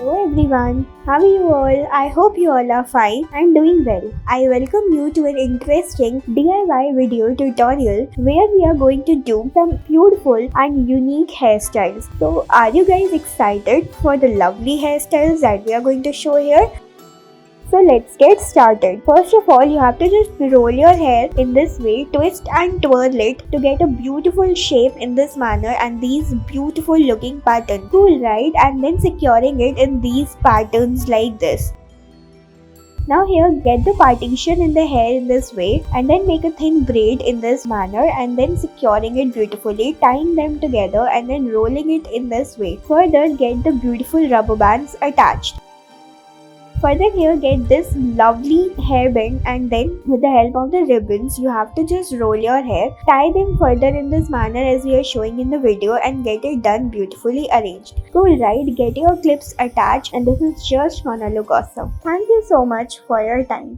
Hello everyone, how are you all? I hope you all are fine and doing well. I welcome you to an interesting DIY video tutorial where we are going to do some beautiful and unique hairstyles. So are you guys excited for the lovely hairstyles that we are going to show here? So let's get started. First of all, you have to just roll your hair in this way, twist and twirl it to get a beautiful shape in this manner and these beautiful looking patterns. Cool, right? And then securing it in these patterns like this. Now here, get the partition in the hair in this way and then make a thin braid in this manner and then securing it beautifully, tying them together and then rolling it in this way. Further, get the beautiful rubber bands attached. Further here, get this lovely hairband and then with the help of the ribbons you have to just roll your hair, tie them further in this manner as we are showing in the video and get it done beautifully arranged. Cool, right? Get your clips attached and this is just gonna look awesome. Thank you so much for your time.